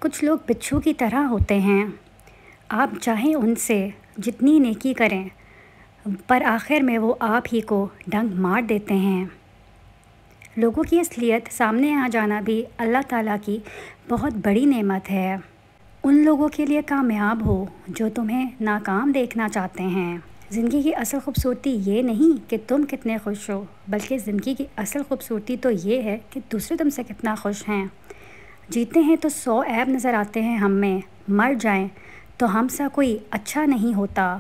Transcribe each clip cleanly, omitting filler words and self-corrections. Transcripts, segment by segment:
کچھ لوگ بچھو کی طرح ہوتے ہیں، آپ چاہیں ان سے جتنی نیکی کریں پر آخر میں وہ آپ ہی کو ڈنگ مار دیتے ہیں۔ لوگوں کی اصلیت سامنے آ جانا بھی اللہ تعالیٰ کی بہت بڑی نعمت ہے۔ ان لوگوں کے لیے کامیاب ہو جو تمہیں ناکام دیکھنا چاہتے ہیں۔ زندگی کی اصل خوبصورتی یہ نہیں کہ تم کتنے خوش ہو، بلکہ زندگی کی اصل خوبصورتی تو یہ ہے کہ دوسرے تم سے کتنا خوش ہیں۔ جیتے ہیں تو 100 عیب نظر آتے ہیں ہم میں، مر جائیں تو ہم سا کوئی اچھا نہیں ہوتا۔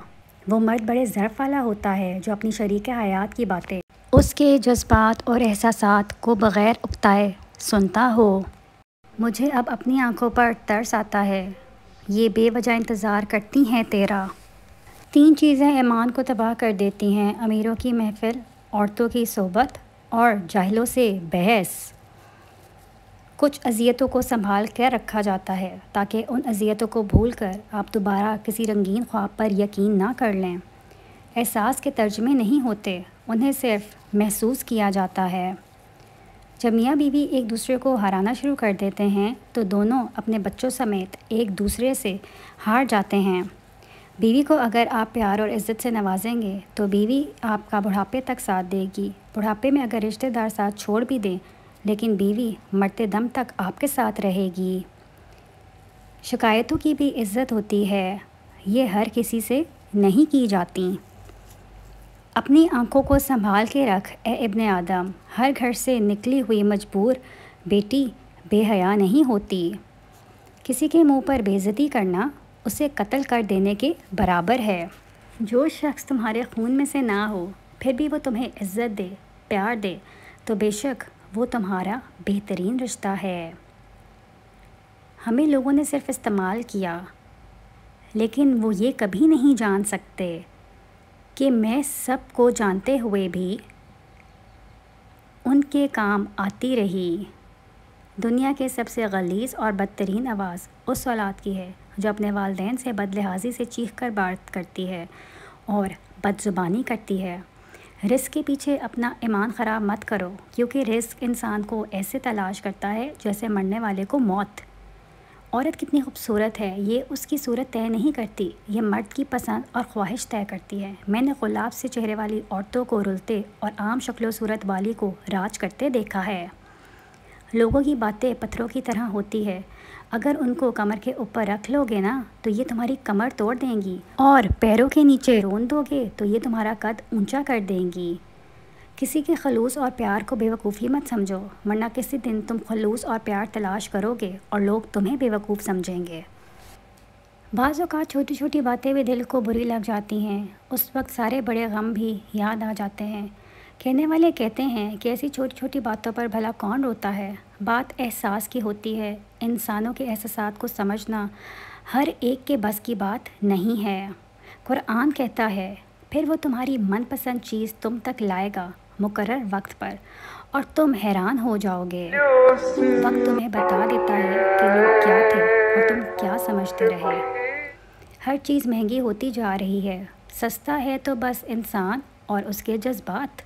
وہ مرد بڑے ظرف والا ہوتا ہے جو اپنی شریک حیات کی باتیں اس کے جذبات اور احساسات کو بغیر اکتائے سنتا ہو۔ مجھے اب اپنی آنکھوں پر ترس آتا ہے، یہ بے وجہ انتظار کرتی ہیں تیرا۔ 3 چیزیں ایمان کو تباہ کر دیتی ہیں: امیروں کی محفل، عورتوں کی صحبت اور جاہلوں سے بحث۔ کچھ اذیتوں کو سنبھال کر رکھا جاتا ہے تاکہ ان اذیتوں کو بھول کر آپ دوبارہ کسی رنگین خواب پر یقین نہ کر لیں۔ احساس کے ترجمے نہیں ہوتے، انہیں صرف محسوس کیا جاتا ہے۔ جب میاں بیوی ایک دوسرے کو ہرانا شروع کر دیتے ہیں تو دونوں اپنے بچوں سمیت ایک دوسرے سے ہار جاتے ہیں۔ بیوی کو اگر آپ پیار اور عزت سے نوازیں گے تو بیوی آپ کا بڑھاپے تک ساتھ دے گی۔ بڑھاپے میں اگر رشتہ دار ساتھ چھوڑ بھی دیں لیکن بیوی مرتے دم تک آپ کے ساتھ رہے گی۔ شکایتوں کی بھی عزت ہوتی ہے، یہ ہر کسی سے نہیں کی جاتی۔ اپنی آنکھوں کو سنبھال کے رکھ اے ابن آدم، ہر گھر سے نکلی ہوئی مجبور بیٹی بے حیا نہیں ہوتی۔ کسی کے منہ پر بے عزتی کرنا اسے قتل کر دینے کے برابر ہے۔ جو شخص تمہارے خون میں سے نہ ہو پھر بھی وہ تمہیں عزت دے، پیار دے تو بے شک وہ تمہارا بہترین رشتہ ہے۔ ہمیں لوگوں نے صرف استعمال کیا، لیکن وہ یہ کبھی نہیں جان سکتے کہ میں سب کو جانتے ہوئے بھی ان کے کام آتی رہی۔ دنیا کے سب سے غلیظ اور بدترین آواز اس اولاد کی ہے جو اپنے والدین سے بدلحاظی سے چیخ کر بات کرتی ہے اور بد زبانی کرتی ہے۔ رزق کے پیچھے اپنا ایمان خراب مت کرو، کیونکہ رزق انسان کو ایسے تلاش کرتا ہے جیسے مرنے والے کو موت۔ عورت کتنی خوبصورت ہے یہ اس کی صورت طے نہیں کرتی، یہ مرد کی پسند اور خواہش طے کرتی ہے۔ میں نے گلاب سے چہرے والی عورتوں کو رلتے اور عام شکل و صورت والی کو راج کرتے دیکھا ہے۔ لوگوں کی باتیں پتھروں کی طرح ہوتی ہے، اگر ان کو کمر کے اوپر رکھ لو گے نا تو یہ تمہاری کمر توڑ دیں گی، اور پیروں کے نیچے رون دو گے تو یہ تمہارا قد اونچا کر دیں گی۔ کسی کے خلوص اور پیار کو بے وقوفی مت سمجھو، ورنہ کسی دن تم خلوص اور پیار تلاش کرو گے اور لوگ تمہیں بے وقوف سمجھیں گے۔ بعض اوقات چھوٹی چھوٹی باتیں بھی دل کو بری لگ جاتی ہیں، اس وقت سارے بڑے غم بھی یاد آ جاتے ہیں۔ کہنے والے کہتے ہیں کہ ایسی چھوٹی چھوٹی باتوں پر بھلا کون روتا ہے؟ بات احساس کی ہوتی ہے، انسانوں کے احساسات کو سمجھنا ہر ایک کے بس کی بات نہیں ہے۔ قرآن کہتا ہے، پھر وہ تمہاری من پسند چیز تم تک لائے گا مقرر وقت پر اور تم حیران ہو جاؤ گے۔ وقت تمہیں بتا دیتا ہے کہ لوگ کیا تھے اور تم کیا سمجھتے رہے۔ ہر چیز مہنگی ہوتی جا رہی ہے، سستا ہے تو بس انسان اور اس کے جذبات۔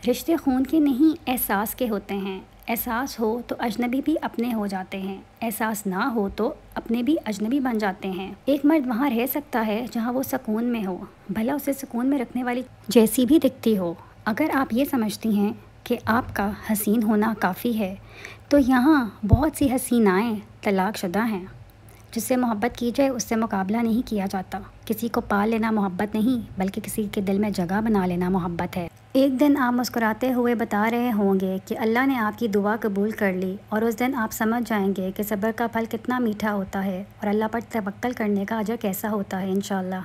رشتے خون کے نہیں احساس کے ہوتے ہیں، احساس ہو تو اجنبی بھی اپنے ہو جاتے ہیں، احساس نہ ہو تو اپنے بھی اجنبی بن جاتے ہیں۔ ایک مرد وہاں رہ سکتا ہے جہاں وہ سکون میں ہو، بھلا اسے سکون میں رکھنے والی جیسی بھی دکھتی ہو۔ اگر آپ یہ سمجھتی ہیں کہ آپ کا حسین ہونا کافی ہے تو یہاں بہت سی حسینائیں طلاق شدہ ہیں۔ جس سے محبت کی جائے اس سے مقابلہ نہیں کیا جاتا۔ کسی کو پال لینا محبت نہیں بلکہ کسی کے دل میں جگہ بنا لینا محبت ہے۔ ایک دن آپ مسکراتے ہوئے بتا رہے ہوں گے کہ اللہ نے آپ کی دعا قبول کر لی، اور اس دن آپ سمجھ جائیں گے کہ صبر کا پھل کتنا میٹھا ہوتا ہے اور اللہ پر توکل کرنے کا اجر کیسا ہوتا ہے انشاءاللہ۔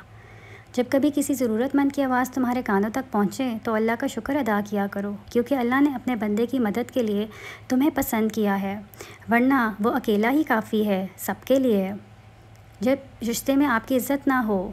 جب کبھی کسی ضرورت مند کی آواز تمہارے کانوں تک پہنچے تو اللہ کا شکر ادا کیا کرو، کیونکہ اللہ نے اپنے بندے کی مدد کے لیے تمہیں پسند کیا ہے، ورنہ وہ اکیلا ہی کافی ہے سب کے لیے۔ جب رشتے میں آپ کی عزت نہ ہو،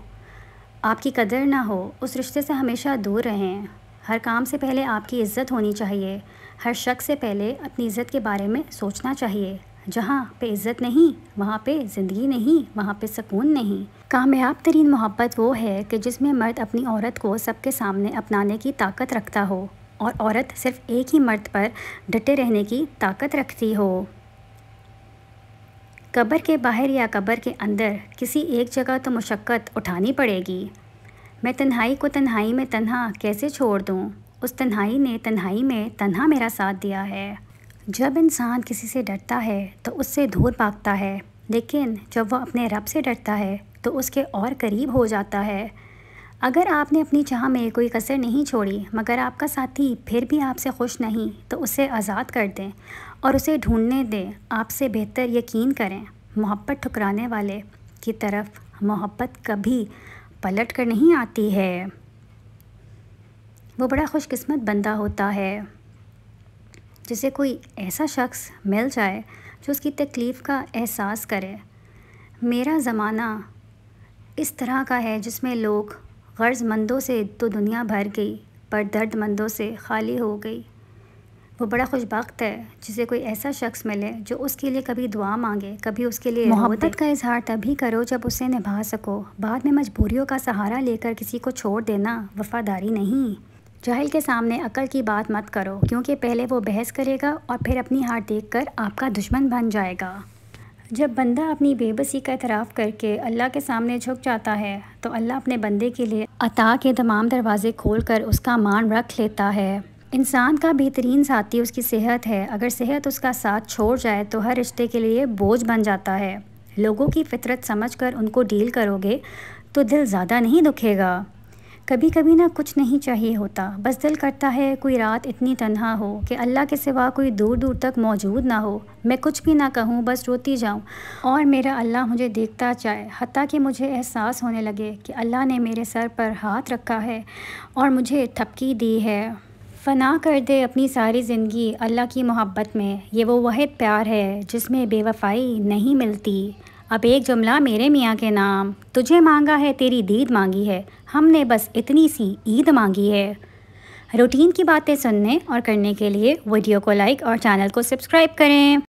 آپ کی قدر نہ ہو، اس رشتے سے ہمیشہ دور رہیں۔ ہر کام سے پہلے آپ کی عزت ہونی چاہیے، ہر شخص سے پہلے اپنی عزت کے بارے میں سوچنا چاہیے۔ جہاں پہ عزت نہیں وہاں پہ زندگی نہیں، وہاں پہ سکون نہیں۔ کامیاب ترین محبت وہ ہے کہ جس میں مرد اپنی عورت کو سب کے سامنے اپنانے کی طاقت رکھتا ہو اور عورت صرف ایک ہی مرد پر ڈٹے رہنے کی طاقت رکھتی ہو۔ قبر کے باہر یا قبر کے اندر کسی ایک جگہ تو مشقت اٹھانی پڑے گی۔ میں تنہائی کو تنہائی میں تنہا کیسے چھوڑ دوں؟ اس تنہائی نے تنہائی میں تنہا میرا ساتھ دیا ہے۔ جب انسان کسی سے ڈرتا ہے تو اس سے دور بھاگتا ہے، لیکن جب وہ اپنے رب سے ڈرتا ہے تو اس کے اور قریب ہو جاتا ہے۔ اگر آپ نے اپنی چاہ میں کوئی کسر نہیں چھوڑی مگر آپ کا ساتھی پھر بھی آپ سے خوش نہیں تو اسے آزاد کر دیں اور اسے ڈھونڈنے دیں۔ آپ سے بہتر یقین کریں، محبت ٹھکرانے والے کی طرف محبت کبھی پلٹ کر نہیں آتی ہے۔ وہ بڑا خوش قسمت بندہ ہوتا ہے جسے کوئی ایسا شخص مل جائے جو اس کی تکلیف کا احساس کرے۔ میرا زمانہ اس طرح کا ہے جس میں لوگ غرض مندوں سے تو دنیا بھر گئی پر درد مندوں سے خالی ہو گئی۔ وہ بڑا خوش بخت ہے جسے کوئی ایسا شخص ملے جو اس کے لیے کبھی دعا مانگے، کبھی اس کے لیے محبت کا اظہار تبھی کرو جب اسے نبھا سکو۔ بعد میں مجبوریوں کا سہارا لے کر کسی کو چھوڑ دینا وفاداری نہیں۔ جاہل کے سامنے عقل کی بات مت کرو، کیونکہ پہلے وہ بحث کرے گا اور پھر اپنی ہار دیکھ کر آپ کا دشمن بن جائے گا۔ جب بندہ اپنی بے بسی کا اعتراف کر کے اللہ کے سامنے جھک جاتا ہے تو اللہ اپنے بندے کے لیے عطا کے تمام دروازے کھول کر اس کا مان رکھ لیتا ہے۔ انسان کا بہترین ساتھی اس کی صحت ہے۔ اگر صحت اس کا ساتھ چھوڑ جائے تو ہر رشتے کے لیے بوجھ بن جاتا ہے۔ لوگوں کی فطرت سمجھ کر ان کو ڈیل کرو گے تو دل زیادہ نہیں دکھے گا۔ کبھی کبھی نہ کچھ نہیں چاہیے ہوتا، بس دل کرتا ہے کوئی رات اتنی تنہا ہو کہ اللہ کے سوا کوئی دور دور تک موجود نہ ہو، میں کچھ بھی نہ کہوں، بس روتی جاؤں اور میرا اللہ مجھے دیکھتا جائے، حتیٰ کہ مجھے احساس ہونے لگے کہ اللہ نے میرے سر پر ہاتھ رکھا ہے اور مجھے تھپکی دی ہے۔ فنا کر دے اپنی ساری زندگی اللہ کی محبت میں، یہ وہ واحد پیار ہے جس میں بے وفائی نہیں ملتی۔ اب ایک جملہ میرے میاں کے نام، تجھے مانگا ہے تیری دید مانگی ہے، ہم نے بس اتنی سی عید مانگی ہے۔ روٹین کی باتیں سننے اور کرنے کے لیے ویڈیو کو لائک اور چینل کو سبسکرائب کریں۔